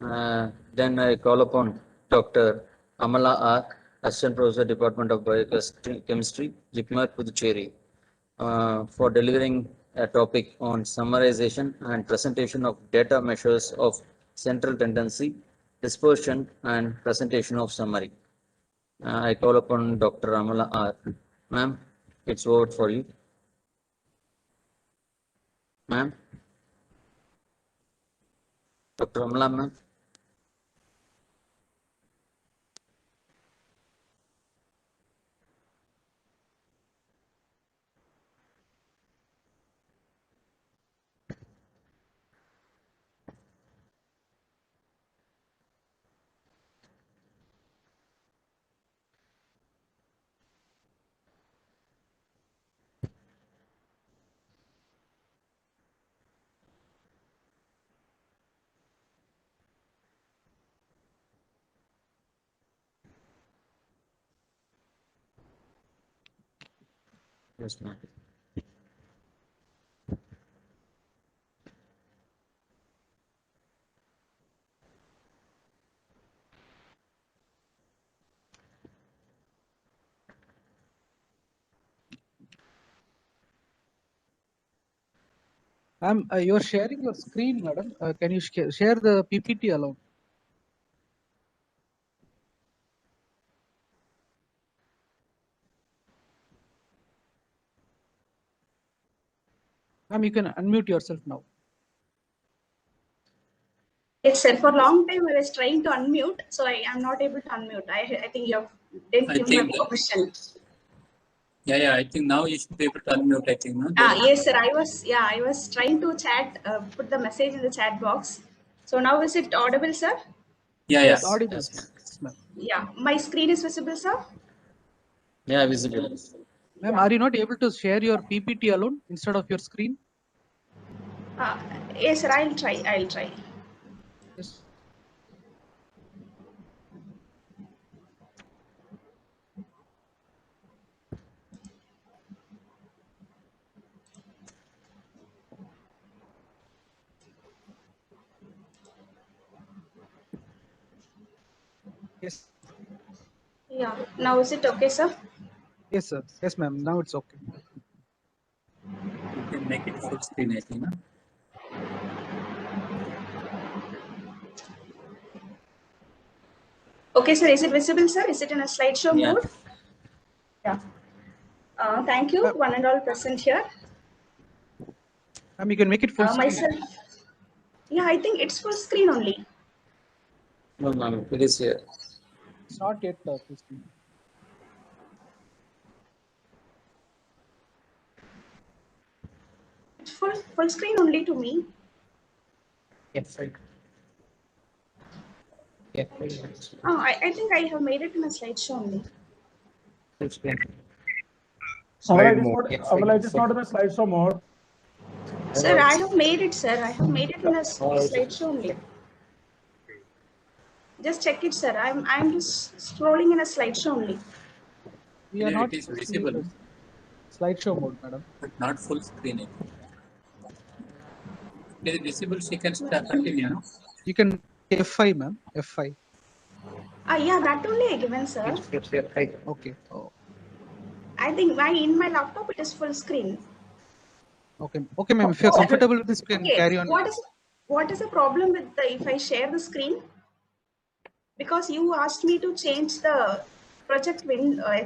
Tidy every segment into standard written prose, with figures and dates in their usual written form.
Then I call upon Dr. Amala R, Assistant Professor, Department of Biochemistry, JIPMER, Puducherry, for delivering a topic on summarization and presentation of data measures of central tendency, dispersion, and presentation of summary. I call upon Dr. Amala R. Ma'am, it's over for you. Ma'am? Dr. Amala, ma'am? Yes, ma'am. You're sharing your screen, madam. Can you share the PPT alone? Ma'am, you can unmute yourself now. Yes, sir. For a long time, I was trying to unmute, so I am not able to unmute. I think you didn't give me permission. Yeah. I think now you should be able to unmute. I think, no? Yes, sir. I was trying to chat, put the message in the chat box. So now is it audible, sir? Yeah. Yes, audible. Yes, Yeah. My screen is visible, sir? yeah, visible. Ma'am, are you not able to share your PPT alone instead of your screen? Yes, sir. I'll try. Yes. Yes. Yeah. Now is it okay, sir? Yes, sir. Yes, ma'am. Now it's okay. You can make it full screen, I think, no? Okay, sir. Is it visible, sir? Is it in a slideshow mode? Yeah. Thank you, one and all present here. Ma'am, you can make it full screen. Myself. Yeah, I think it's full screen only. No, ma'am, it is here. It's not yet full screen. It's full screen only to me. Yes, right. Yeah. I think I have made it in a slideshow only. Amala, it is not in a slideshow mode. Sir, I have made it, sir. I have made it in a slideshow only. Just check it, sir. I'm just scrolling in a slideshow only. We are not It is visible. Slideshow mode, madam. But not full screen. It is visible, she can start continue, no? You can F5, ma'am. F5. Yeah, that only I given, sir. Okay. Oh. I think in my laptop it is full screen. Okay. Okay, ma'am. If you're comfortable with this, you can carry on. What is the problem with if I share the screen? Because you asked me to change the project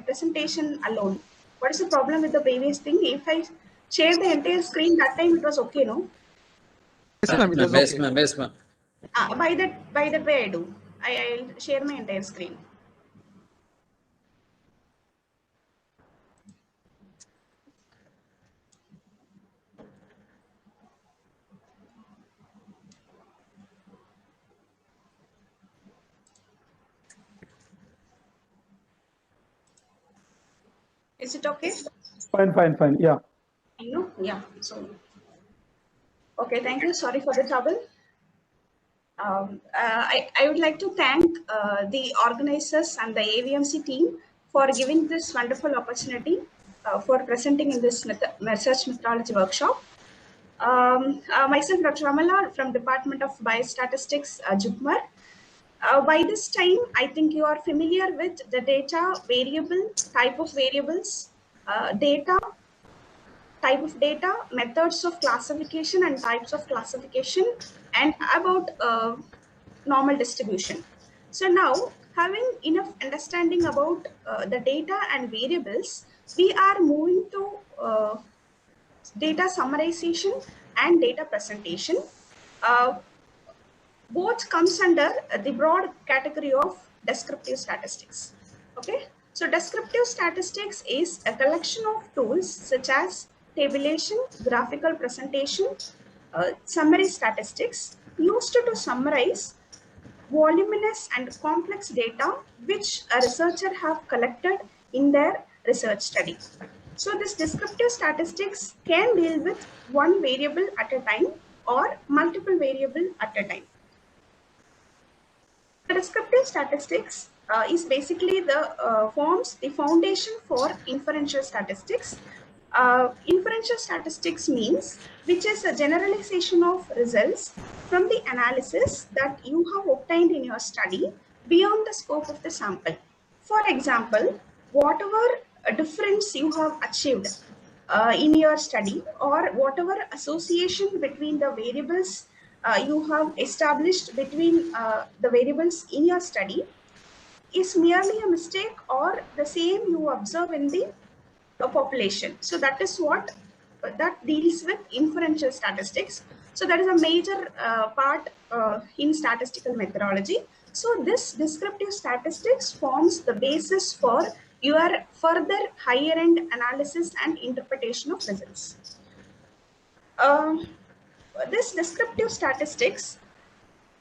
presentation alone. What is the problem with the previous thing? If I share the entire screen, that time it was okay, no? Yes, ma'am. It was okay. Yes, ma'am. By that way I do. I'll share my entire screen. Is it okay? Fine. Yeah. Yeah. So, okay. Thank you. Sorry for the trouble. I would like to thank the organizers and the AVMC team for giving this wonderful opportunity for presenting in this research methodology workshop. Myself, Dr. Amala from Department of Biostatistics, JIPMER. By this time, I think you are familiar with the data variable, type of variables, data, type of data, methods of classification and types of classification, and about normal distribution. So now, having enough understanding about the data and variables, we are moving to data summarization and data presentation. Both comes under the broad category of descriptive statistics. Okay, so descriptive statistics is a collection of tools such as tabulation, graphical presentation, summary statistics used to summarize voluminous and complex data which a researcher have collected in their research study. So this descriptive statistics can deal with one variable at a time or multiple variable at a time. The descriptive statistics is basically forms the foundation for inferential statistics. Inferential statistics means which is a generalization of results from the analysis that you have obtained in your study beyond the scope of the sample. For example, whatever difference you have achieved in your study or whatever association between the variables you have established between the variables in your study is merely a mistake or the same you observe in the population. So that is what that deals with inferential statistics. So that is a major part in statistical methodology. So this descriptive statistics forms the basis for your further higher end analysis and interpretation of results. This descriptive statistics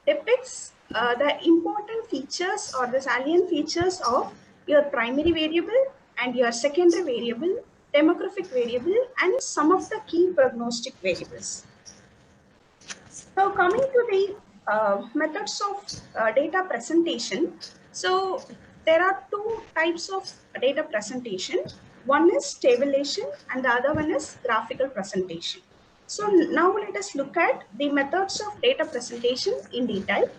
depicts the important features or the salient features of your primary variable and your secondary variable, demographic variable, and some of the key prognostic variables. So coming to the methods of data presentation. So there are two types of data presentation. One is tabulation and the other one is graphical presentation. So now let us look at the methods of data presentation in detail.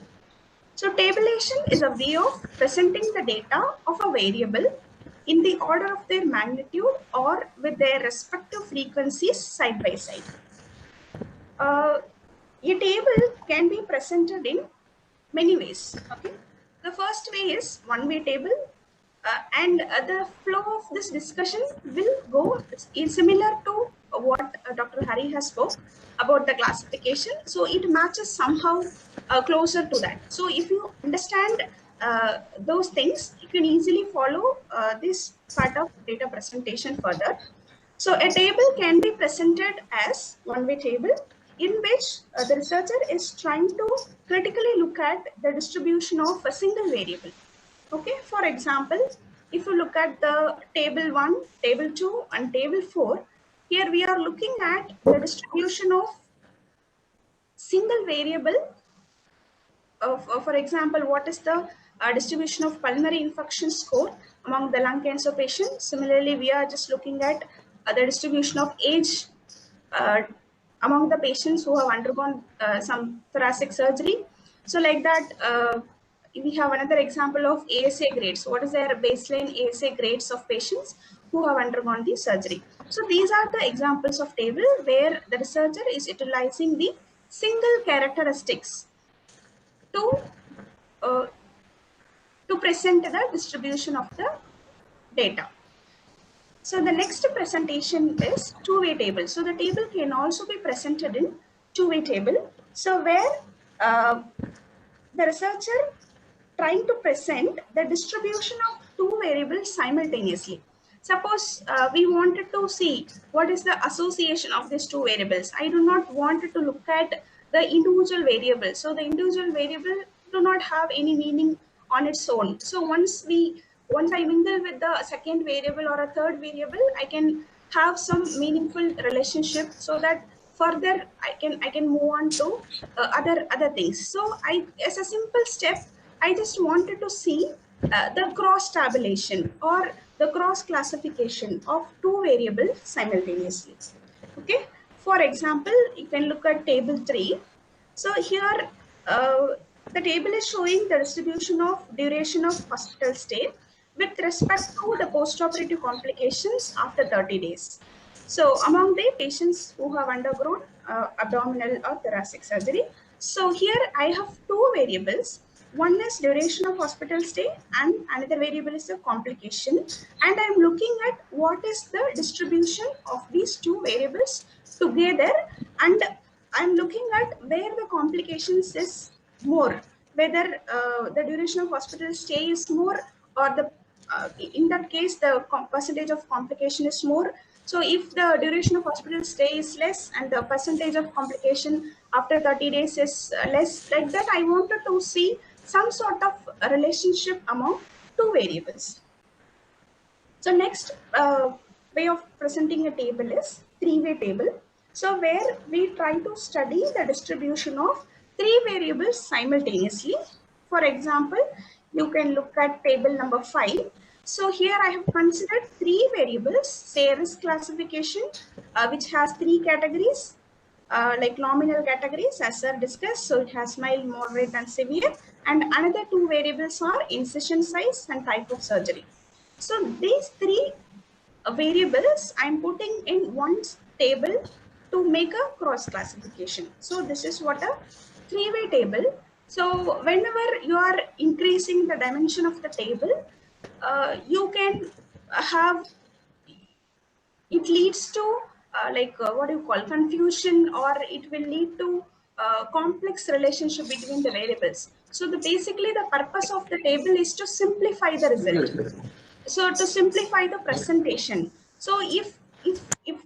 So tabulation is a way of presenting the data of a variable in the order of their magnitude or with their respective frequencies side by side. A table can be presented in many ways. Okay, the first way is one-way table, and the flow of this discussion will go is similar to what Dr. Hari has spoke about the classification. So it matches somehow closer to that. So if you understand those things, you can easily follow this part of data presentation further. So a table can be presented as one-way table in which the researcher is trying to critically look at the distribution of a single variable. Okay, for example, if you look at the table 1, table 2, and table 4, here we are looking at the distribution of single variable of, for example, what is the distribution of pulmonary infection score among the lung cancer patients. Similarly, we are just looking at the distribution of age among the patients who have undergone some thoracic surgery. So like that, we have another example of ASA grades. What is their baseline ASA grades of patients who have undergone the surgery? So these are the examples of table where the researcher is utilizing the single characteristics to present the distribution of the data. So the next presentation is two-way table. So the table can also be presented in two-way table. So where the researcher trying to present the distribution of two variables simultaneously. Suppose we wanted to see what is the association of these two variables. I do not want to look at the individual variable. So the individual variable do not have any meaning on its own. So once I mingle with the second variable or a third variable, I can have some meaningful relationship so that further I can move on to other things. So as a simple step, I just wanted to see the cross tabulation or the cross classification of two variables simultaneously. Okay. For example, you can look at table 3. So here, the table is showing the distribution of duration of hospital stay with respect to the postoperative complications after 30 days. So among the patients who have undergone abdominal or thoracic surgery. So here I have two variables. One is duration of hospital stay and another variable is the complication. And I'm looking at what is the distribution of these two variables together, and I'm looking at where the complications is more, whether the duration of hospital stay is more, or the in that case the percentage of complication is more. So if the duration of hospital stay is less and the percentage of complication after 30 days is less, like that I wanted to see some sort of relationship among two variables. So next way of presenting a table is three-way table. So where we try to study the distribution of three variables simultaneously. For example, you can look at table number 5. So here I have considered three variables, say risk classification, which has three categories, like nominal categories as I discussed. So it has mild, moderate, and severe. And another two variables are incision size and type of surgery. So these three variables I'm putting in one table to make a cross classification. So this is what a three-way table. So whenever you are increasing the dimension of the table, you can have, it leads to what do you call, confusion, or it will lead to complex relationship between the variables. So basically the purpose of the table is to simplify the result. So to simplify the presentation. So if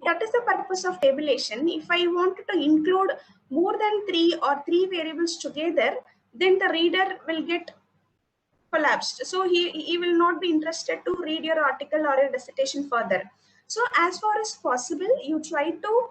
that is the purpose of tabulation, if I wanted to include more than three variables together, then the reader will get collapsed. So he will not be interested to read your article or your dissertation further. So as far as possible, you try to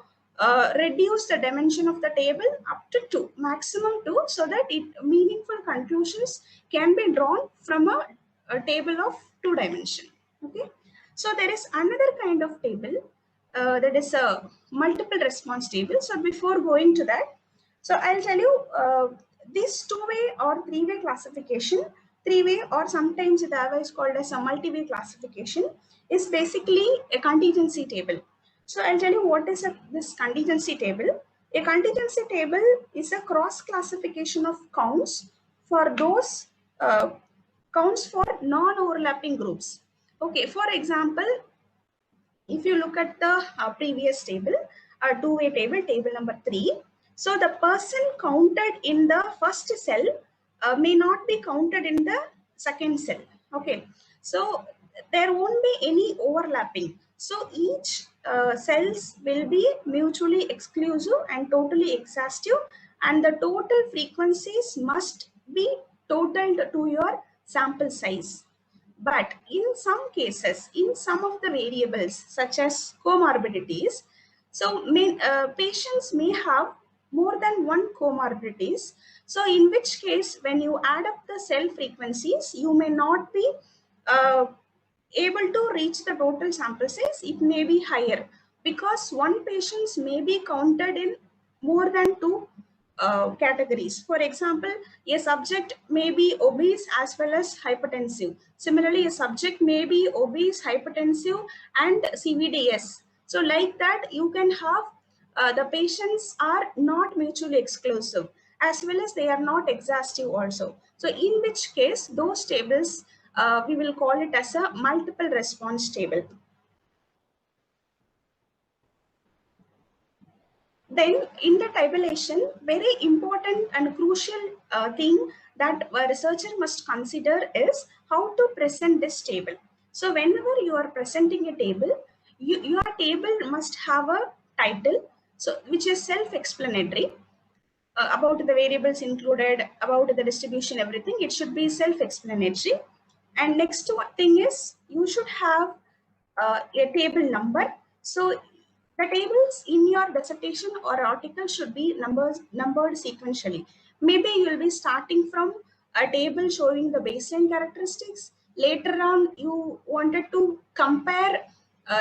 reduce the dimension of the table up to 2, maximum 2, so that meaningful conclusions can be drawn from a table of 2 dimension. Okay. So there is another kind of table that is a multiple response table. So before going to that, so I'll tell you this two-way or three-way classification, three-way or sometimes it is called as a multi-way classification, is basically a contingency table. So I'll tell you what is this contingency table. A contingency table is a cross classification of counts for those counts for non-overlapping groups. Okay, for example, if you look at the previous table, two-way table, table number 3. So the person counted in the first cell may not be counted in the second cell. Okay, so there won't be any overlapping. So each cells will be mutually exclusive and totally exhaustive, and the total frequencies must be totaled to your sample size. But in some cases, in some of the variables such as comorbidities, so patients may have more than one comorbidities. So in which case, when you add up the cell frequencies, you may not be uh, able to reach the total sample size. It may be higher because one patient may be counted in more than two categories. For example, a subject may be obese as well as hypertensive. Similarly, a subject may be obese, hypertensive, and CVDS. So like that, you can have the patients are not mutually exclusive, as well as they are not exhaustive also. So in which case, those tables, we will call it as a multiple response table. Then in the tabulation, very important and crucial thing that a researcher must consider is how to present this table. So whenever you are presenting a table, your table must have a title, so which is self-explanatory about the variables included, about the distribution, everything. It should be self-explanatory. And next thing is you should have a table number. So the tables in your dissertation or article should be numbered sequentially. Maybe you will be starting from a table showing the baseline characteristics. Later on, you wanted to compare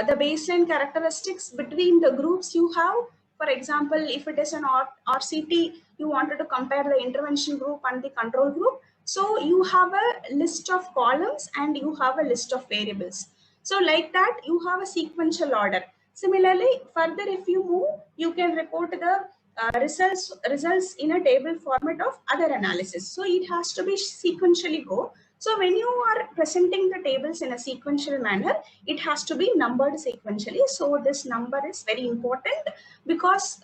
the baseline characteristics between the groups you have For example, if it is an RCT, you wanted to compare the intervention group and the control group. So you have a list of columns and you have a list of variables. So like that, you have a sequential order. Similarly, further if you move, you can report the results in a table format of other analysis. So it has to be sequentially go. So when you are presenting the tables in a sequential manner, it has to be numbered sequentially. So this number is very important because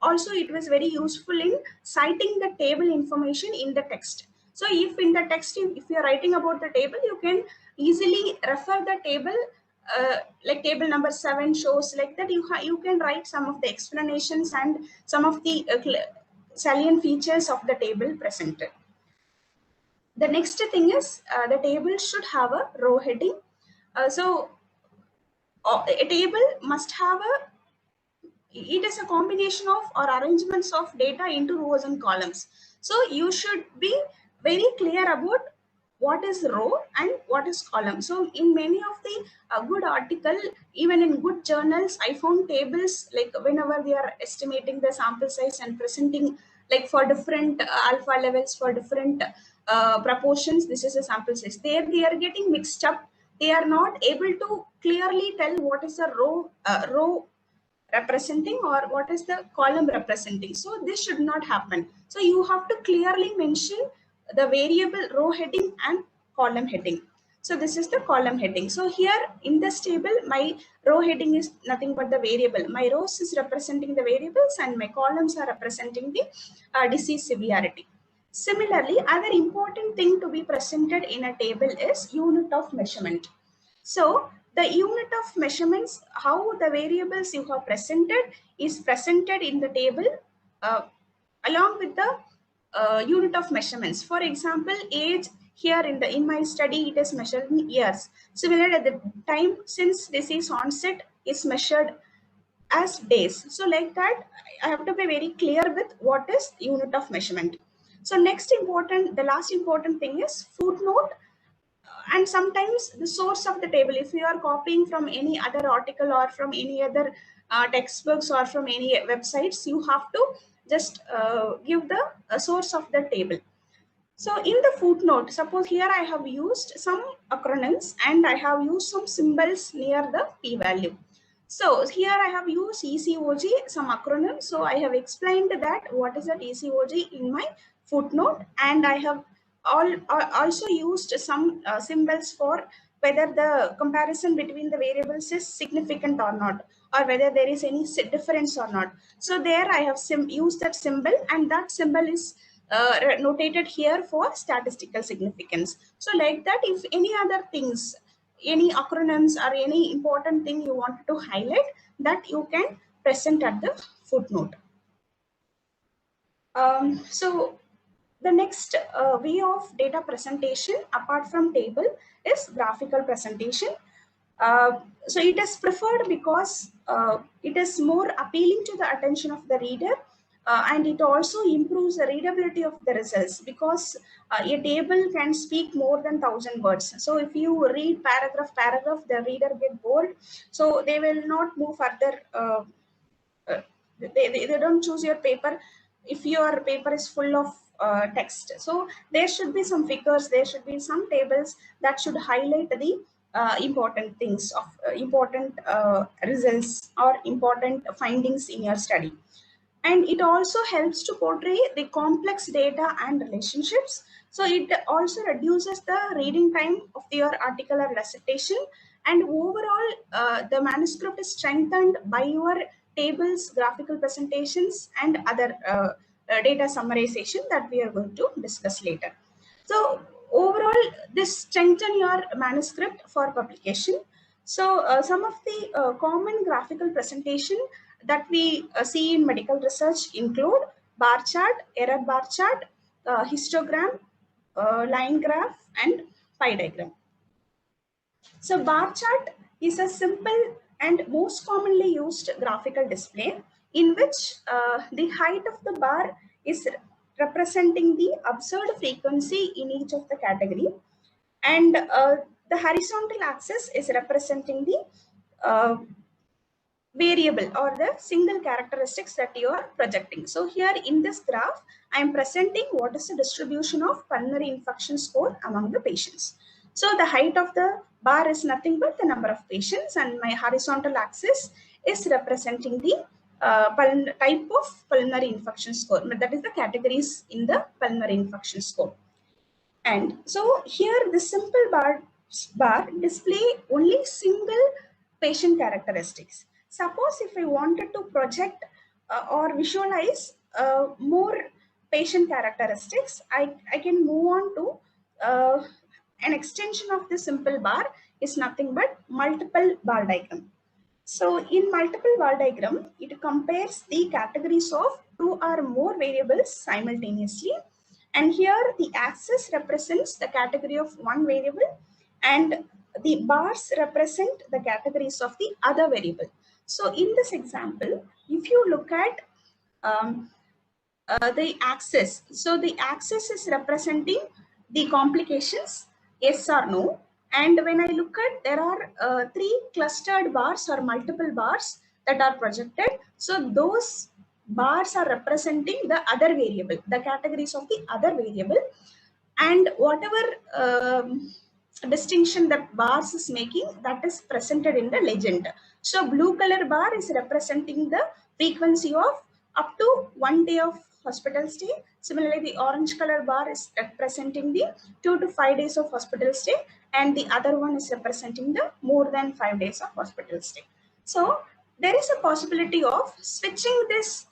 also it was very useful in citing the table information in the text. So if in the text, if you're writing about the table, you can easily refer the table, like table number 7 shows like that. You can write some of the explanations and some of the salient features of the table presented. The next thing is the table should have a row heading. A table must have it is a combination of or arrangements of data into rows and columns. So you should be very clear about what is row and what is column. So in many of the good article, even in good journals, I found tables like whenever they are estimating the sample size and presenting like for different alpha levels, for different proportions, this is a sample size. There they are getting mixed up. They are not able to clearly tell what is a row representing or what is the column representing. So this should not happen. So you have to clearly mention the variable row heading and column heading. So this is the column heading. So here in this table, my row heading is nothing but the variable. My rows is representing the variables and my columns are representing the disease severity. Similarly, other important thing to be presented in a table is unit of measurement. So the unit of measurements, how the variables you have presented is presented in the table along with the unit of measurements. For example, age here in my study, it is measured in years. Similarly, at the time since disease onset is measured as days. So like that, I have to be very clear with what is unit of measurement. So the last important thing is footnote. And sometimes the source of the table, if you are copying from any other article or from any other textbooks or from any websites, you have to just give the source of the table. So in the footnote, suppose here I have used some acronyms and I have used some symbols near the p-value. So here I have used ECOG, some acronyms. So I have explained that what is that ECOG in my footnote, and I have also used some symbols for whether the comparison between the variables is significant or not, or whether there is any difference or not. So there I have used that symbol, and that symbol is notated here for statistical significance. So like that, if any other things, any acronyms or any important thing you want to highlight, that you can present at the footnote. So the next way of data presentation apart from table is graphical presentation. So it is preferred because it is more appealing to the attention of the reader, and it also improves the readability of the results, because a table can speak more than 1,000 words. So if you read paragraph, the reader get bored, so they will not move further. They don't choose your paper if your paper is full of text. So there should be some figures, there should be some tables that should highlight the important things of important results or important findings in your study. And it also helps to portray the complex data and relationships. So it also reduces the reading time of your article or dissertation, and overall the manuscript is strengthened by your tables, graphical presentations, and other data summarization that we are going to discuss later. So overall, this strengthens your manuscript for publication. So some of the common graphical presentation that we see in medical research include bar chart, error bar chart, histogram, line graph, and Phi diagram. So bar chart is a simple and most commonly used graphical display in which the height of the bar is representing the observed frequency in each of the category, and the horizontal axis is representing the variable or the single characteristics that you are projecting. So here in this graph, I am presenting what is the distribution of pulmonary infection score among the patients. So the height of the bar is nothing but the number of patients, and my horizontal axis is representing the type of pulmonary infection score. That is the categories in the pulmonary infection score. And so here the simple bar display only single patient characteristics. Suppose if I wanted to project or visualize more patient characteristics, I can move on to an extension of the simple bar is nothing but multiple bar diagram. So in multiple bar diagram, it compares the categories of two or more variables simultaneously. And here the axis represents the category of one variable and the bars represent the categories of the other variable. So in this example, if you look at the axis, so the axis is representing the complications, yes or no. And when I look at, there are three clustered bars or multiple bars that are projected. So those bars are representing the other variable, the categories of the other variable, and whatever distinction that bars is making, that is presented in the legend. So blue color bar is representing the frequency of up to 1 day of hospital stay. Similarly, the orange color bar is representing the 2 to 5 days of hospital stay, and the other one is representing the more than 5 days of hospital stay. So there is a possibility of switching this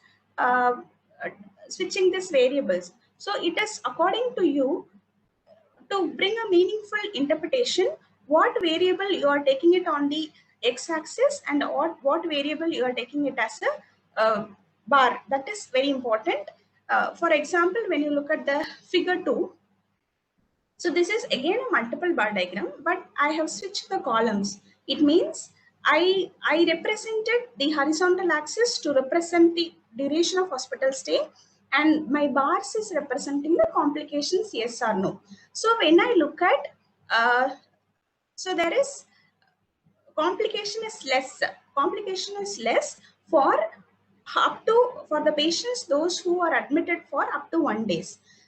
variables. So it is according to you to bring a meaningful interpretation, what variable you are taking it on the x-axis and what variable you are taking it as a bar. That is very important. For example, when you look at the figure 2, so this is again a multiple bar diagram, but I have switched the columns. It means I represented the horizontal axis to represent the duration of hospital stay, and my bars is representing the complications, yes or no. So when I look at, so there is complication is less. Complication is less for for the patients, those who are admitted for up to 1 day.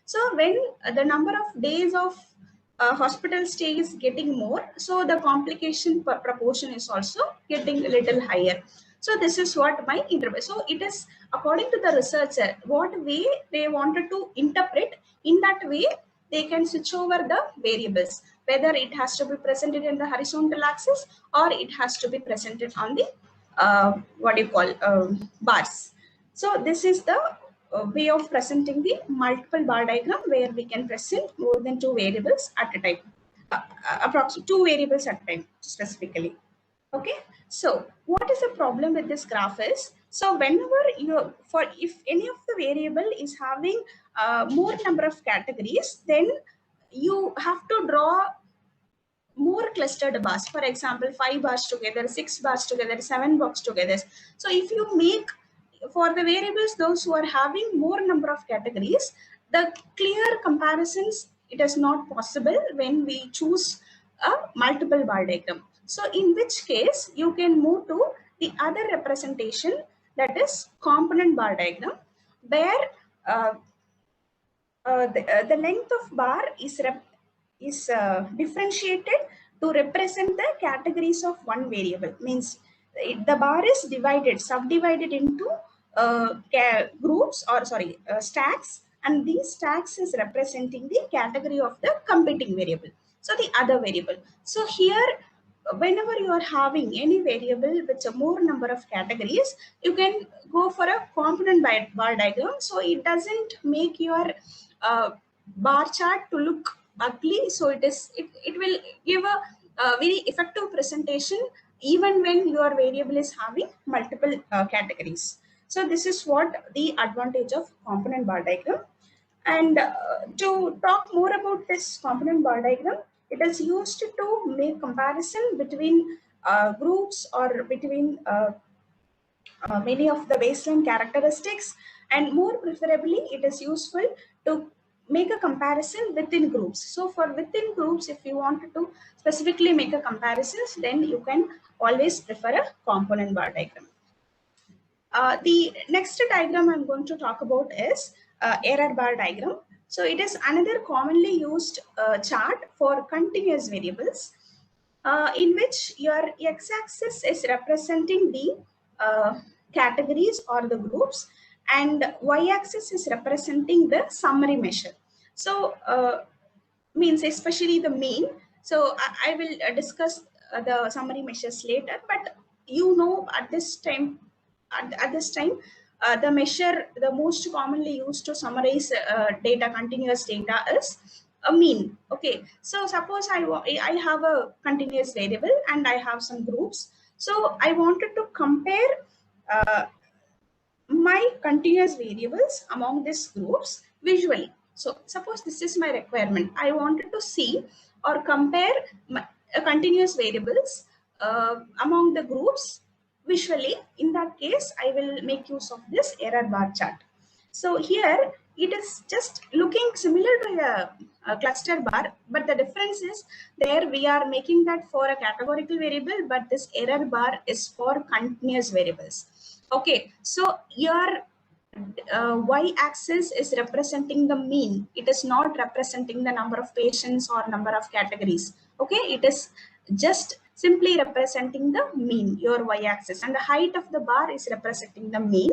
So when the number of days of hospital stay is getting more, so the complication proportion is also getting a little higher. So this is what my interpret. So it is according to the researcher what way they wanted to interpret. In that way, they can switch over the variables, whether it has to be presented in the horizontal axis or it has to be presented on the what do you call bars. So this is the way of presenting the multiple bar diagram, where we can present more than two variables at a time, approximately two variables at a time specifically. Okay, so what is the problem with this graph is, so whenever you, for if any of the variable is having more number of categories, then you have to draw more clustered bars. For example, 5 bars together, 6 bars together, 7 bars together. So if you make for the variables those who are having more number of categories, the clear comparisons, it is not possible when we choose a multiple bar diagram. So in which case you can move to the other representation, that is component bar diagram, where the length of bar is differentiated to represent the categories of one variable. Means the bar is subdivided into groups, or sorry, stacks, and these stacks is representing the category of the competing variable, so the other variable. So here, whenever you are having any variable with a more number of categories, you can go for a component bar diagram, so it doesn't make your bar chart to look ugly. So it will give a very effective presentation even when your variable is having multiple categories. So this is what the advantage of component bar diagram. And to talk more about this component bar diagram, it is used to make comparison between groups or between many of the baseline characteristics, and more preferably it is useful to make a comparison within groups. So for within groups, if you wanted to specifically make a comparisons, then you can always prefer a component bar diagram. The next diagram I'm going to talk about is error bar diagram. So it is another commonly used chart for continuous variables, in which your x-axis is representing the categories or the groups, and y-axis is representing the summary measure. So means especially the mean. So I will discuss the summary measures later, but you know at this time, the measure the most commonly used to summarize data, continuous data, is a mean. Okay, so suppose I have a continuous variable and I have some groups. So I wanted to compare uh, my continuous variables among these groups visually. So suppose this is my requirement. I wanted to see or compare my continuous variables among the groups visually. In that case, I will make use of this error bar chart. So here it is just looking similar to a cluster bar, but the difference is there we are making that for a categorical variable, but this error bar is for continuous variables. Okay, so your y-axis is representing the mean. It is not representing the number of patients or number of categories. Okay, it is just simply representing the mean, your y-axis, and the height of the bar is representing the mean.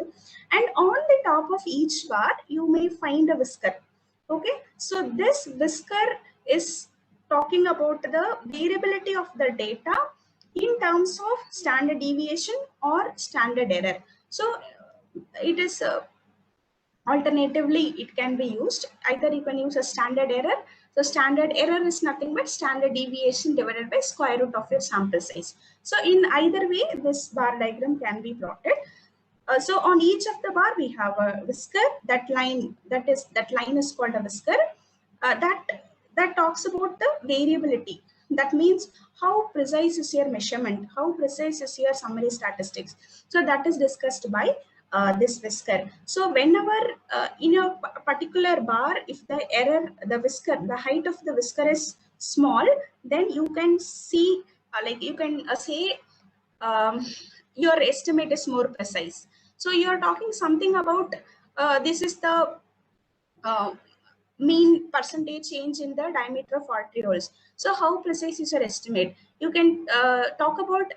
And on the top of each bar, you may find a whisker. Okay, so this whisker is talking about the variability of the data in terms of standard deviation or standard error. So it is alternatively it can be used. Either you can use a standard error. So standard error is nothing but standard deviation divided by square root of your sample size. So in either way, this bar diagram can be plotted. So on each of the bar we have a whisker. That line is called a whisker. That talks about the variability. That means how precise is your measurement, how precise is your summary statistics. So that is discussed by this whisker. So whenever in a particular bar, if the height of the whisker is small, then you can see you can say your estimate is more precise. So you are talking something about this is the uh, mean percentage change in the diameter of arterioles. So how precise is your estimate? You can talk about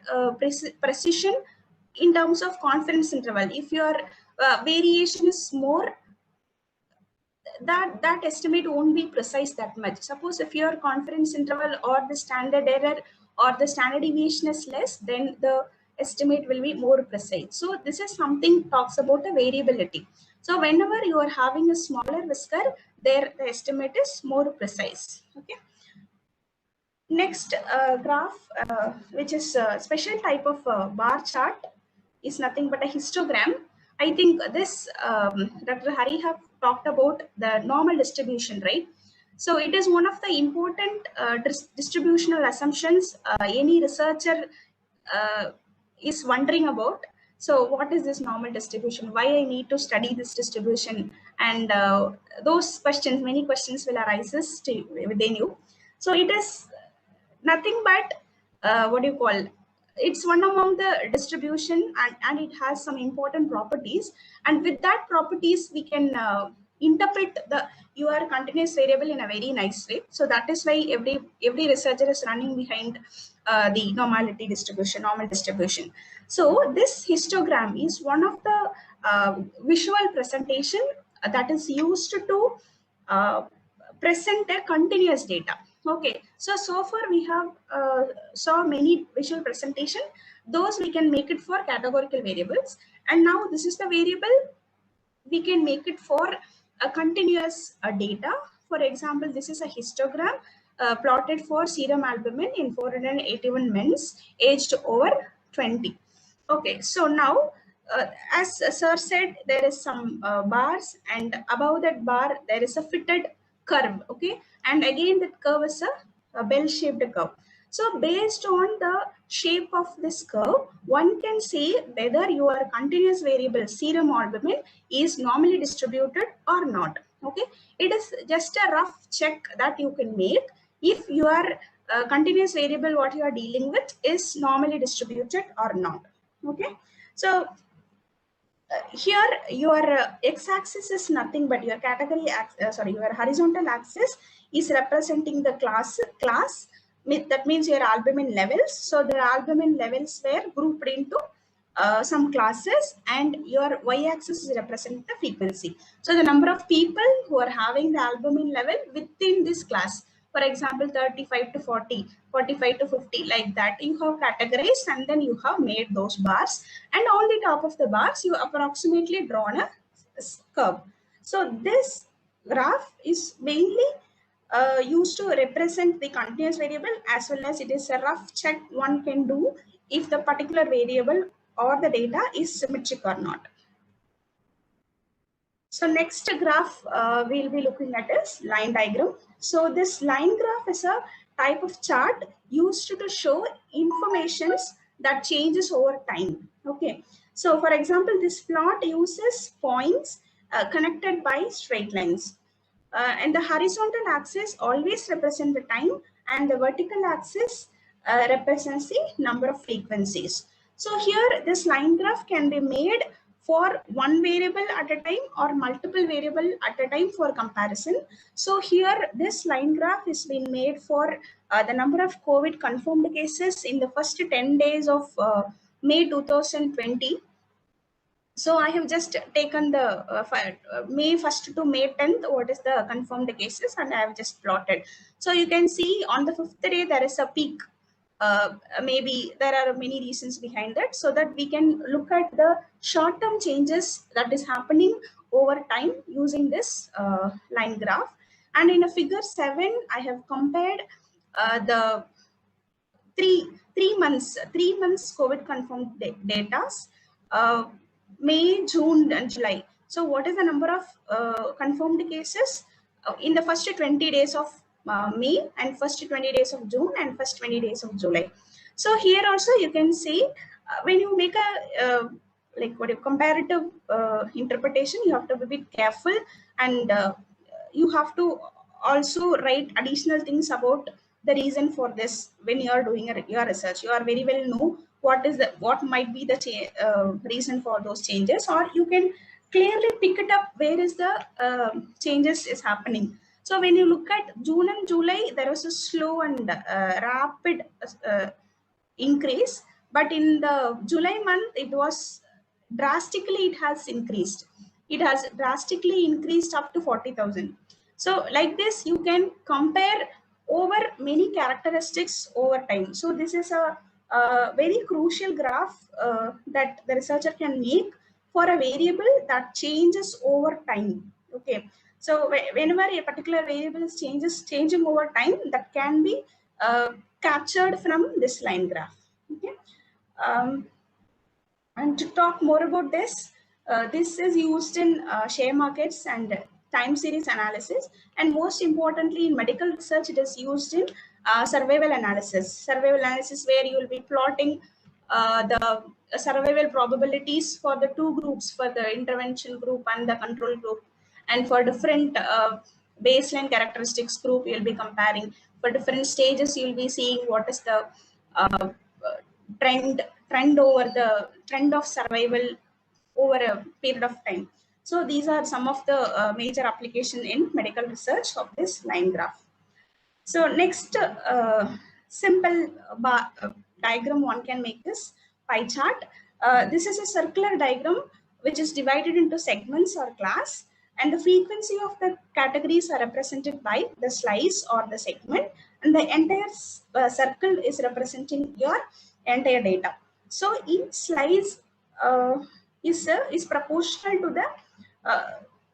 precision in terms of confidence interval. If your variation is more, that estimate won't be precise that much. Suppose if your confidence interval or the standard error or the standard deviation is less, then the estimate will be more precise. So this is something talks about the variability. So whenever you are having a smaller whisker, there the estimate is more precise. Okay. Next graph, which is a special type of bar chart, is nothing but a histogram. I think this Dr. Hari have talked about the normal distribution, right? So it is one of the important distributional assumptions any researcher is wondering about. So what is this normal distribution? Why I need to study this distribution? And those questions, many questions will arise within you. So it is nothing but what do you call, it's one among the distribution, and it has some important properties, and with that properties we can interpret the your continuous variable in a very nice way. So that is why every researcher is running behind the normal distribution. So this histogram is one of the visual presentation that is used to uh, present a continuous data. Okay, so far we have saw many visual presentation. Those we can make it for categorical variables, and now this is the variable we can make it for a continuous data. For example, this is a histogram plotted for serum albumin in 481 men aged over 20. Okay, so now as sir said, there is some bars, and above that bar there is a fitted curve. Okay, and again that curve is a bell-shaped curve. So based on the shape of this curve, one can say whether your continuous variable serum albumin is normally distributed or not. Okay, it is just a rough check that you can make if your continuous variable what you are dealing with is normally distributed or not. Okay, so here your x-axis is nothing but your category your horizontal axis is representing the class. That means your albumin levels. So the albumin levels were grouped into some classes, and your y-axis is representing the frequency. So the number of people who are having the albumin level within this class, for example 35 to 40, 45 to 50, like that you have categorized, and then you have made those bars, and on the top of the bars you approximately drawn a curve. So this graph is mainly used to represent the continuous variable, as well as it is a rough check one can do if the particular variable or the data is symmetric or not. So next graph we'll be looking at is line diagram. So this line graph is a type of chart used to show informations that changes over time. Okay. So for example, this plot uses points connected by straight lines. And the horizontal axis always represents the time, and the vertical axis represents the number of frequencies. So here this line graph can be made for one variable at a time or multiple variable at a time for comparison. So here this line graph is being made for the number of COVID confirmed cases in the first 10 days of May 2020. So I have just taken the May 1st to May 10th, what is the confirmed cases, and I have just plotted. So you can see on the 5th day, there is a peak. Maybe there are many reasons behind that, so that we can look at the short-term changes that is happening over time using this line graph. And in a figure 7, I have compared the three months COVID confirmed data, May, June, and July. So what is the number of confirmed cases in the first 20 days of May, and first 20 days of June, and first 20 days of July? So here also you can see when you make a comparative interpretation, you have to be a bit careful, and you have to also write additional things about the reason for this. When you are doing your research, you are very well know what might be the reason for those changes, or you can clearly pick it up where is the changes is happening. So when you look at June and July, there was a slow and rapid increase, but in the July month it was drastically, it has increased. It has drastically increased up to 40,000. So like this you can compare over many characteristics over time. So this is a very crucial graph that the researcher can make for a variable that changes over time. Okay, so whenever a particular variable is changing over time, that can be captured from this line graph. Okay. And to talk more about this, this is used in share markets and time series analysis, and most importantly in medical research, it is used in survival analysis. Survival analysis, where you will be plotting the survival probabilities for the two groups, for the intervention group and the control group, and for different baseline characteristics group, you'll be comparing. For different stages, you'll be seeing what is the trend over the trend of survival over a period of time. So these are some of the major application in medical research of this line graph. So next simple diagram one can make is pie chart. This is a circular diagram which is divided into segments or class, and the frequency of the categories are represented by the slice or the segment, and the entire circle is representing your entire data. So each slice is proportional to the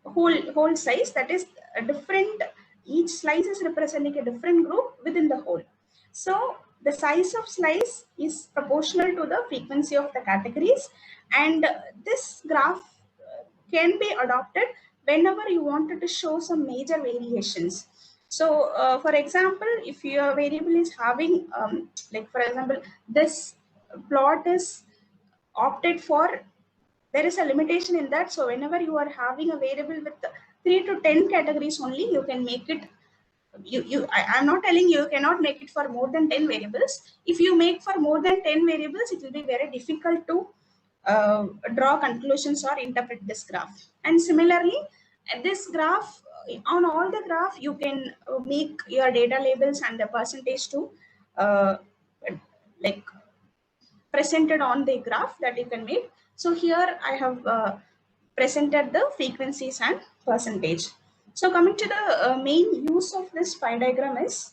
whole size, that is a different, each slice is representing a different group within the whole. So the size of slice is proportional to the frequency of the categories, and this graph can be adopted whenever you wanted to show some major variations. So for example, if your variable is having like for example, this plot is opted for, there is a limitation in that. So whenever you are having a variable with 3 to 10 categories only, you can make it. I'm not telling you cannot make it for more than 10 variables. If you make for more than 10 variables, it will be very difficult to draw conclusions or interpret this graph. And similarly, this graph, on all the graph, you can make your data labels and the percentage to like presented on the graph that you can make. So here I have presented the frequencies and percentage. So coming to the main use of this Phi diagram is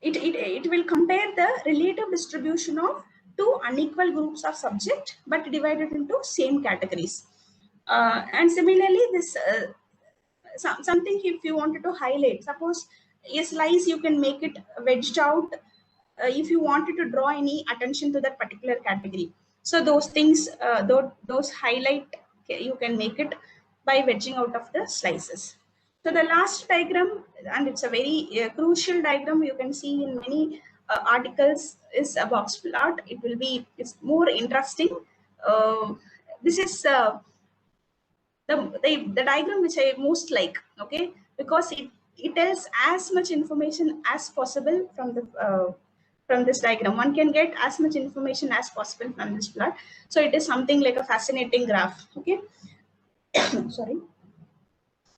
it will compare the relative distribution of two unequal groups of subject but divided into same categories. And similarly, this something if you wanted to highlight, suppose a slice you can make it wedged out if you wanted to draw any attention to that particular category. So those things, those highlight, you can make it by wedging out of the slices. So the last diagram, and it's a very crucial diagram you can see in many articles, is a box plot. It's more interesting. This is the diagram which I most like, okay, because it tells as much information as possible from this diagram. One can get as much information as possible from this plot. So it is something like a fascinating graph, okay. Sorry.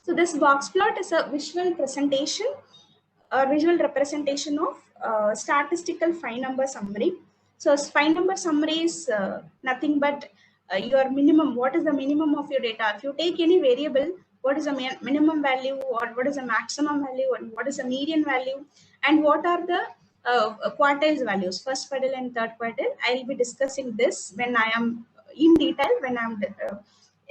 So this box plot is a visual presentation or visual representation of statistical Phi number summary. So Phi number summary is nothing but your minimum. What is the minimum of your data? If you take any variable, what is the minimum value, or what is the maximum value, and what is the median value, and what are the quartiles values, first quartile and third quartile. I will be discussing this when I am in detail, when I am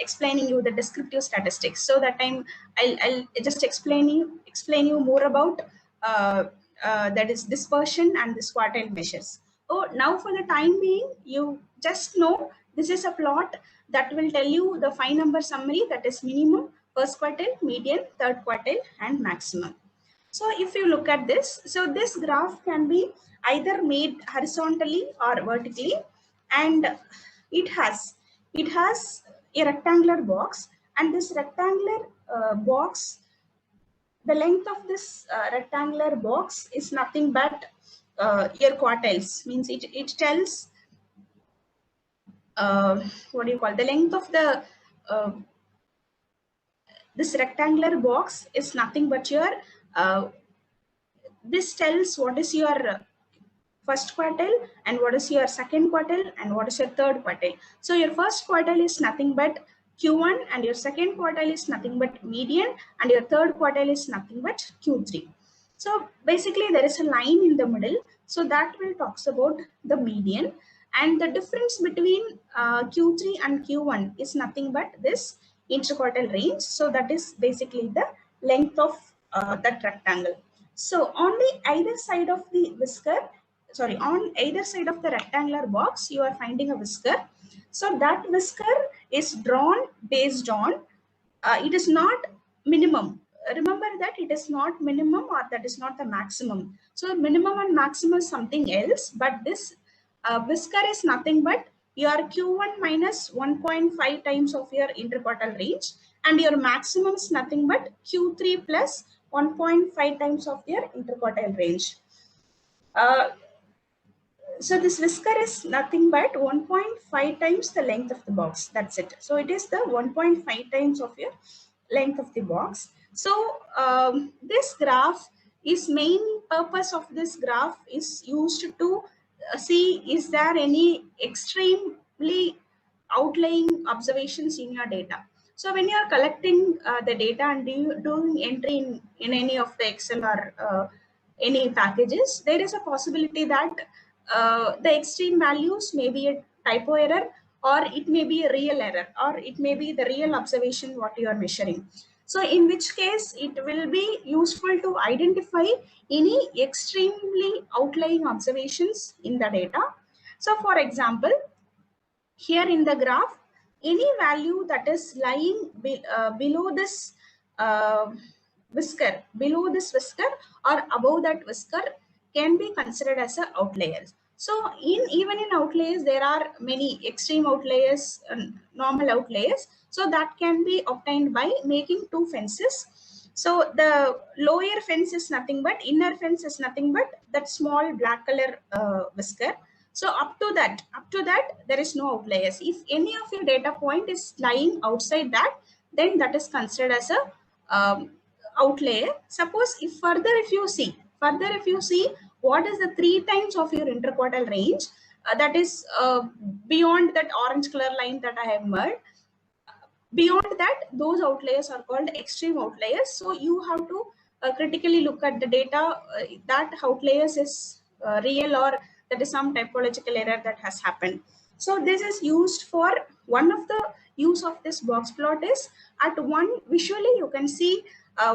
explaining you the descriptive statistics. So that time I'll just explain you more about that is dispersion and this quartile measures. So now for the time being, you just know this is a plot that will tell you the Phi number summary, that is minimum, first quartile, median, third quartile, and maximum. So if you look at this, so this graph can be either made horizontally or vertically, and it has a rectangular box, and this rectangular box, the length of this rectangular box is nothing but your quartiles. Means it tells what do you call the length of the this rectangular box is nothing but your this tells what is your first quartile and what is your second quartile and what is your third quartile. So your first quartile is nothing but Q1, and your second quartile is nothing but median, and your third quartile is nothing but Q3. So basically there is a line in the middle, so that will talks about the median, and the difference between Q3 and Q1 is nothing but this interquartile range. So that is basically the length of that rectangle. So on the either side of the whisker, sorry, on either side of the rectangular box, you are finding a whisker. So that whisker is drawn based on, it is not minimum. Remember that it is not minimum, or that is not the maximum. So minimum and maximum is something else, but this whisker is nothing but your Q1 minus 1.5 times of your interquartile range, and your maximum is nothing but Q3 plus 1.5 times of your interquartile range. So this whisker is nothing but 1.5 times the length of the box. That's it. So it is the 1.5 times of your length of the box. So this graph is main purpose of this graph is used to see is there any extremely outlying observations in your data. So when you are collecting the data and doing entry in any of the Excel or any packages, there is a possibility that the extreme values may be a typo error, or it may be a real error, or it may be the real observation what you are measuring. So in which case it will be useful to identify any extremely outlying observations in the data. So for example, here in the graph, any value that is lying below this whisker, or above that whisker can be considered as an outlier. So even in outliers, there are many extreme outliers and normal outliers. So that can be obtained by making two fences. So the lower fence is nothing but, inner fence is nothing but that small black color whisker. So up to that, there is no outliers. If any of your data point is lying outside that, then that is considered as a outlier. Suppose if you see what is the 3 times of your interquartile range, that is beyond that orange color line that I have marked. Beyond that, those outliers are called extreme outliers. So you have to critically look at the data, that outliers is real or that is some typological error that has happened. So this is used for one of the use of this box plot is at one visually you can see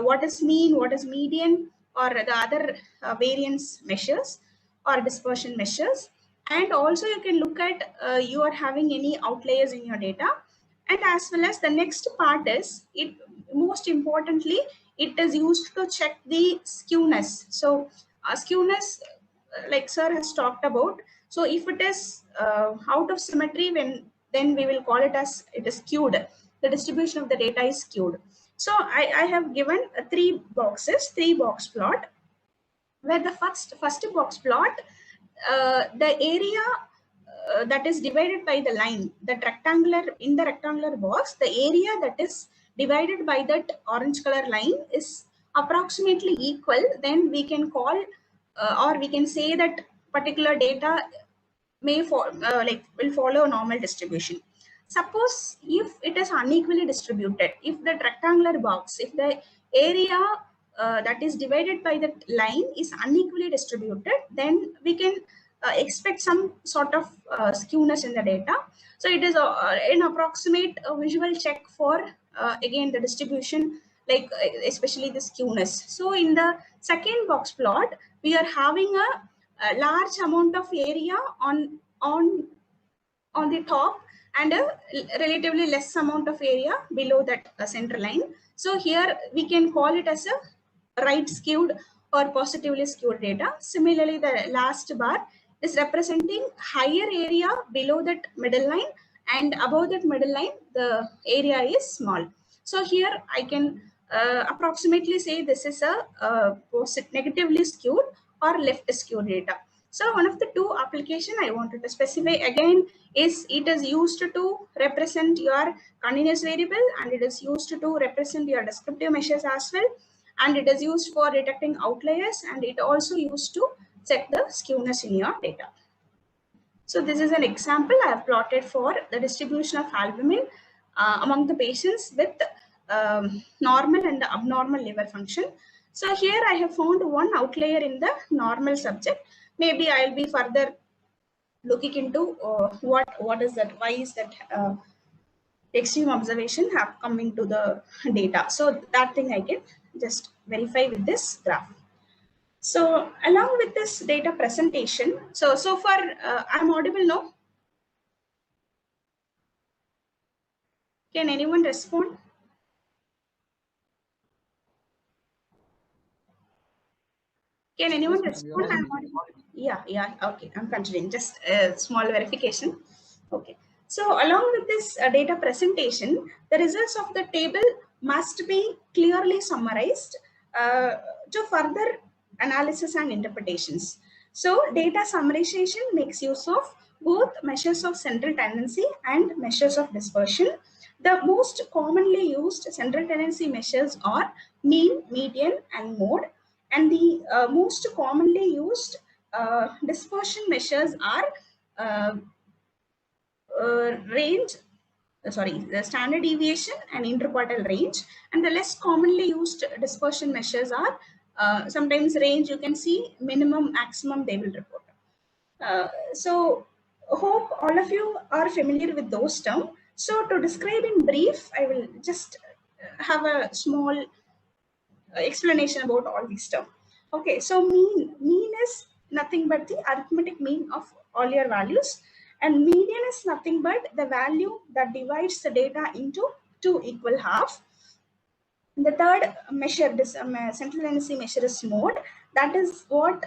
what is mean, what is median, or the other variance measures or dispersion measures. And also you can look at you are having any outliers in your data. And as well as the next part is, it most importantly, it is used to check the skewness. So skewness, like sir has talked about, so if it is out of symmetry, then we will call it as it is skewed. The distribution of the data is skewed. So I have given 3 boxes, 3 box plot, where the first box plot, the area that is divided by the line, in the rectangular box, the area that is divided by that orange color line is approximately equal. Then we can call or we can say that particular data will follow normal distribution. Suppose if it is unequally distributed, if the rectangular box, if the area that is divided by that line is unequally distributed, then we can expect some sort of skewness in the data. So it is an approximate visual check for again the distribution, like especially the skewness. So in the second box plot, we are having a large amount of area on the top and a relatively less amount of area below that center line. So here we can call it as a right skewed or positively skewed data. Similarly, the last bar is representing higher area below that middle line, and above that middle line the area is small. So here I can approximately say this is a negatively skewed or left skewed data. So one of the 2 application I wanted to specify again is it is used to represent your continuous variable, and it is used to represent your descriptive measures as well, and it is used for detecting outliers, and it also used to check the skewness in your data. So this is an example I have plotted for the distribution of albumin among the patients with normal and abnormal liver function. So here I have found one outlier in the normal subject. Maybe I will be further looking into what is that, why is that extreme observation have come into the data. So that thing I can just verify with this graph. So along with this data presentation, so far I'm audible now. Can anyone respond? Can anyone respond? Yeah, okay, I'm continuing. Just a small verification. Okay. So along with this data presentation, the results of the table must be clearly summarized to further analysis and interpretations. So data summarization makes use of both measures of central tendency and measures of dispersion. The most commonly used central tendency measures are mean, median, and mode. And the most commonly used dispersion measures are the standard deviation and interquartile range. And the less commonly used dispersion measures are sometimes range, you can see minimum, maximum, they will report. So hope all of you are familiar with those terms. So to describe in brief, I will just have a small explanation about all these terms. Okay, so mean is nothing but the arithmetic mean of all your values, and median is nothing but the value that divides the data into 2 equal halves. The third measure, this central tendency measure, is mode. That is what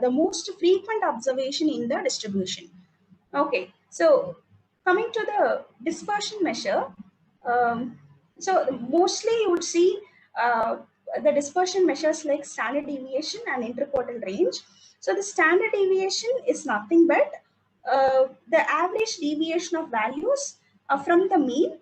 the most frequent observation in the distribution. Okay, so coming to the dispersion measure, so mostly you would see the dispersion measures like standard deviation and interquartile range. So the standard deviation is nothing but the average deviation of values from the mean,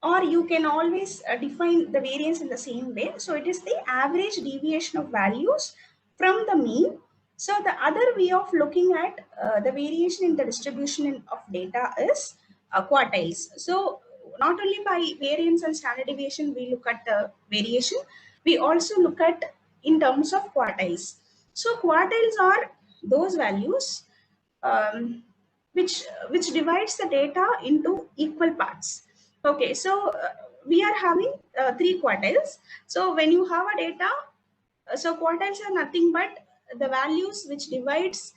or you can always define the variance in the same way. So it is the average deviation of values from the mean. So the other way of looking at the variation in the distribution of data is quartiles. So not only by variance and standard deviation we look at the variation, we also look at in terms of quartiles. So quartiles are those values which divides the data into equal parts. Okay, so we are having three quartiles. So when you have a data, so quartiles are nothing but the values which divides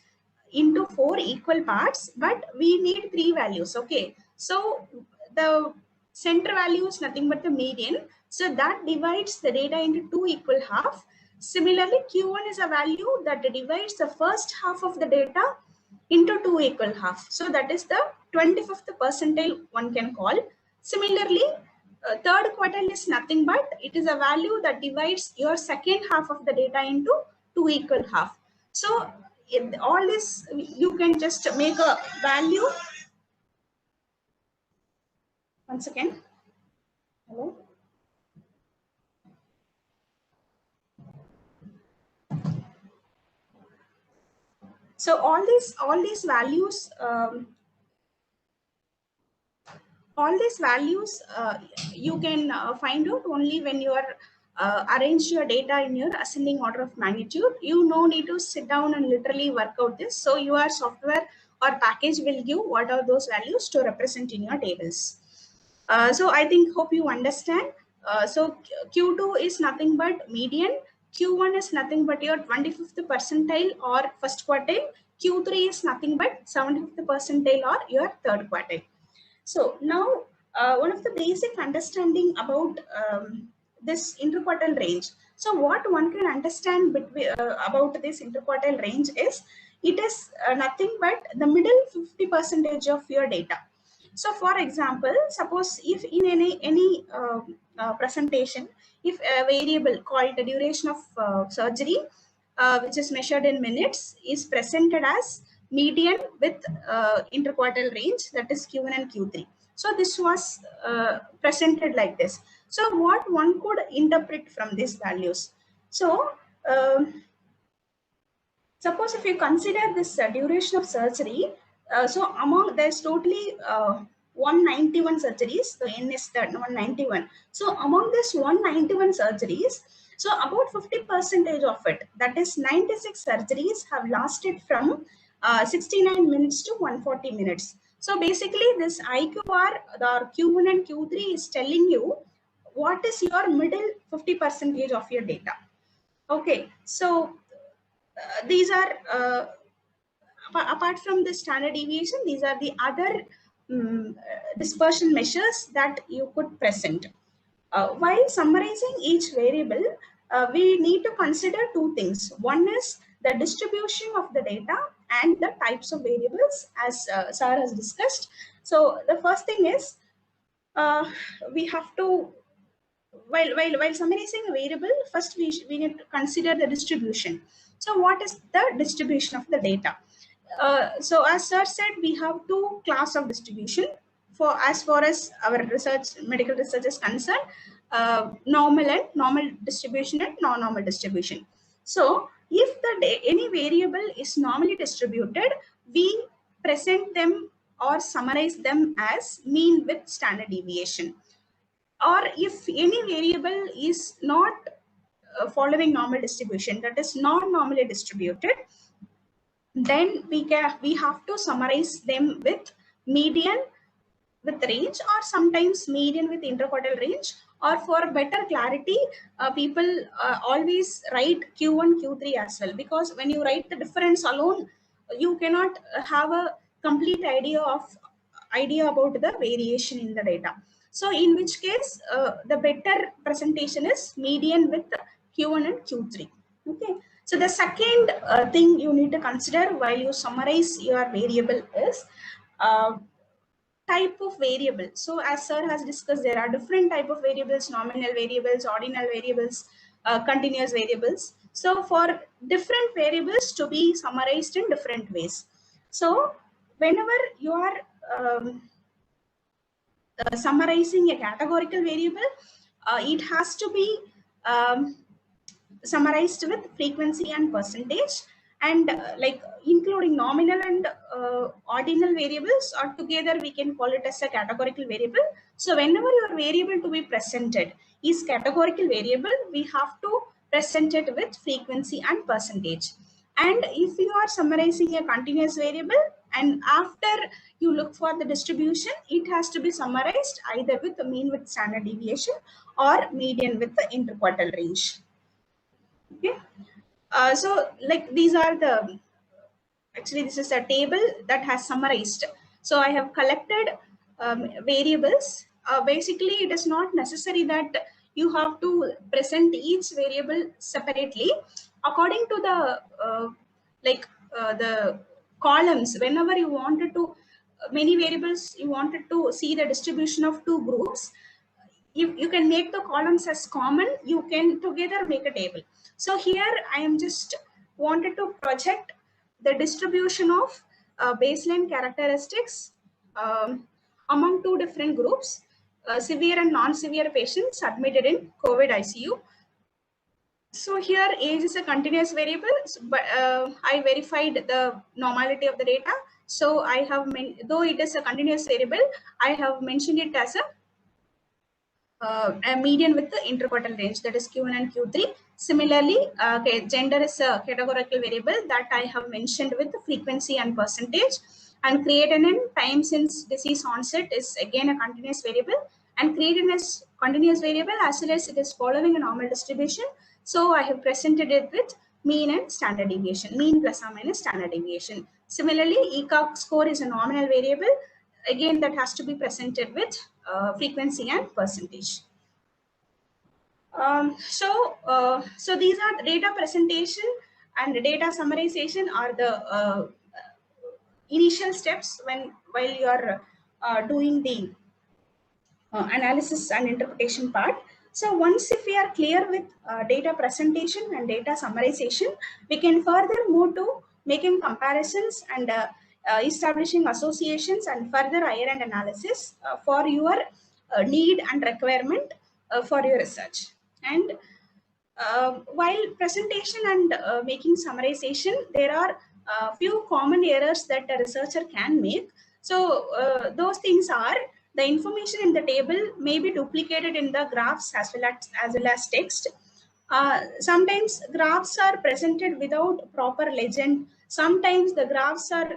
into four equal parts, but we need three values. Okay, so the center value is nothing but the median, so that divides the data into two equal half. Similarly, q1 is a value that divides the first half of the data into two equal half, so that is the 25th percentile one can call. Similarly, third quartile is nothing but it is a value that divides your second half of the data into two equal half. So in all this you can just make a value. Once again, hello. So all these values you can find out only when you are arrange your data in your ascending order of magnitude. You no need to sit down and literally work out this. So your software or package will give what are those values to represent in your tables. So I think hope you understand. So Q2 is nothing but median. Q1 is nothing but your 25th percentile or first quartile. Q3 is nothing but 75th percentile or your third quartile. So now one of the basic understanding about this interquartile range. So what one can understand between, about this interquartile range is it is nothing but the middle 50% of your data. So for example, suppose if in any presentation, if a variable called the duration of surgery, which is measured in minutes, is presented as median with interquartile range, that is Q1 and Q3. So this was presented like this. So what one could interpret from these values? So suppose if you consider this duration of surgery, so among there's totally 191 surgeries, so n is that 191. So among this 191 surgeries, so about 50% of it, that is 96 surgeries, have lasted from 69 minutes to 140 minutes. So basically this IQR, the Q1 and Q3 is telling you what is your middle 50% of your data. Okay, so these are apart from the standard deviation, these are the other dispersion measures that you could present. While summarizing each variable, we need to consider two things. One is the distribution of the data and the types of variables, as Sir has discussed. So the first thing is we have to, while summarizing a variable, first we need to consider the distribution. So what is the distribution of the data? So as Sir said, we have two class of distribution for as far as our research, medical research is concerned, normal distribution and non-normal distribution. So if any variable is normally distributed, we present them or summarize them as mean with standard deviation. Or if any variable is not following normal distribution, that is non-normally distributed, then we have to summarize them with median with range, or sometimes median with interquartile range. Or for better clarity, people always write Q1, Q3 as well, because when you write the difference alone, you cannot have a complete idea about the variation in the data. So in which case, the better presentation is median with Q1 and Q3. Okay. So the second thing you need to consider while you summarize your variable is type of variable. So as Sir has discussed, there are different type of variables: nominal variables, ordinal variables, continuous variables. So for different variables to be summarized in different ways. So whenever you are summarizing a categorical variable, it has to be summarized with frequency and percentage, and like including nominal and ordinal variables, or together we can call it as a categorical variable. So whenever your variable to be presented is categorical variable, we have to present it with frequency and percentage. And if you are summarizing a continuous variable and after you look for the distribution, it has to be summarized either with the mean with standard deviation or median with the interquartile range. Okay, so like these are the, actually this is a table that has summarized. So I have collected variables. Basically it is not necessary that you have to present each variable separately. According to the the columns, whenever you wanted to many variables, you wanted to see the distribution of two groups, you can make the columns as common, you can together make a table. So here I am just wanted to project the distribution of baseline characteristics among two different groups, severe and non-severe patients admitted in COVID ICU. So here age is a continuous variable, but I verified the normality of the data. So I have, though it is a continuous variable, I have mentioned it as a median with the interquartile range, that is Q1 and Q3. Similarly, gender is a categorical variable that I have mentioned with the frequency and percentage. And creatinine and time since disease onset is again a continuous variable, and creatinine is continuous variable as well as it is following a normal distribution. So I have presented it with mean and standard deviation, mean plus or minus standard deviation. Similarly, ECOG score is a nominal variable, again that has to be presented with frequency and percentage. So these are the data presentation and the data summarization are the initial steps while you are doing the analysis and interpretation part. So once if we are clear with data presentation and data summarization, we can further move to making comparisons and establishing associations and further higher-end analysis for your need and requirement for your research. And while presentation and making summarization, there are a few common errors that a researcher can make. So those things are, the information in the table may be duplicated in the graphs as well as text. Sometimes graphs are presented without proper legend. Sometimes the graphs are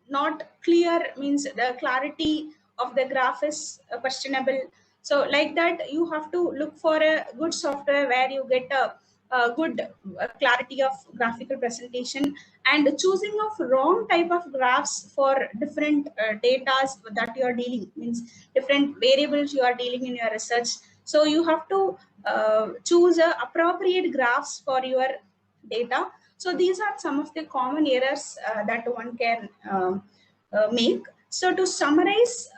not clear, means the clarity of the graph is questionable. So like that, you have to look for a good software where you get a good clarity of graphical presentation, and choosing of wrong type of graphs for different data that you are dealing, means different variables you are dealing in your research. So you have to choose appropriate graphs for your data. So these are some of the common errors that one can make. So to summarize,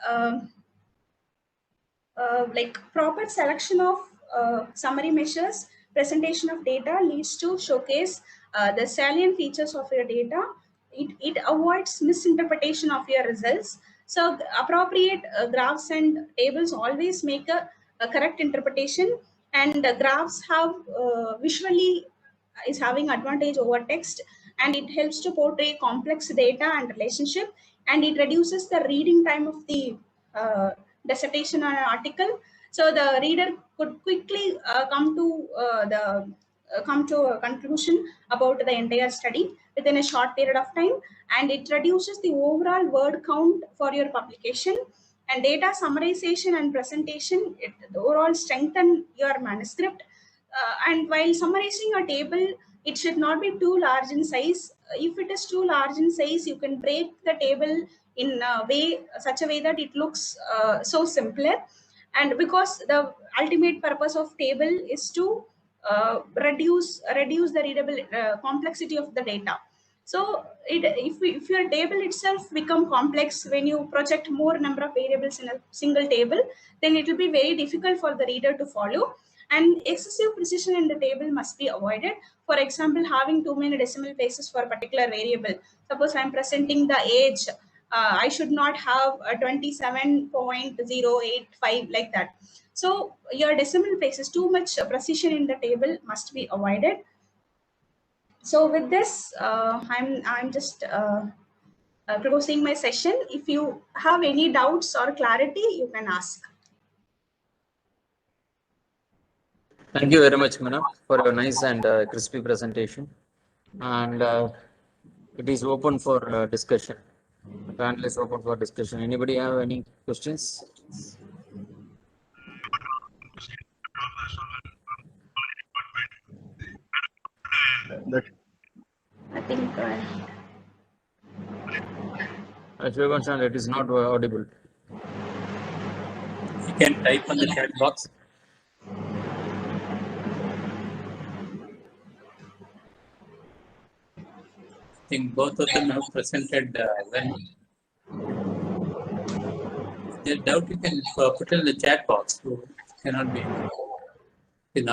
like proper selection of summary measures, presentation of data leads to showcase the salient features of your data. It avoids misinterpretation of your results. So the appropriate graphs and tables always make a correct interpretation, and the graphs have visually is having advantage over text, and it helps to portray complex data and relationship, and it reduces the reading time of the dissertation or an article. So the reader could quickly come to a conclusion about the entire study within a short period of time, and it reduces the overall word count for your publication. And data summarization and presentation, it overall strengthen your manuscript. And while summarizing a table, it should not be too large in size. If it is too large in size, you can break the table in a way, such a way that it looks so simpler. And because the ultimate purpose of table is to reduce the readable complexity of the data. So if your table itself become complex, when you project more number of variables in a single table, then it will be very difficult for the reader to follow. And excessive precision in the table must be avoided. For example, having too many decimal places for a particular variable. Suppose I'm presenting the age, I should not have a 27.085 like that. So your decimal places, too much precision in the table must be avoided. So with this, I'm just closing my session. If you have any doubts or clarity, you can ask. Thank you very much, Meena, for your nice and crispy presentation. And it is open for discussion. The panel is open for discussion. Anybody have any questions? I think If you understand, it is not audible. You can type on the chat box. I think both of them have presented well. If there's doubt, you can put it in the chat box. So it cannot be.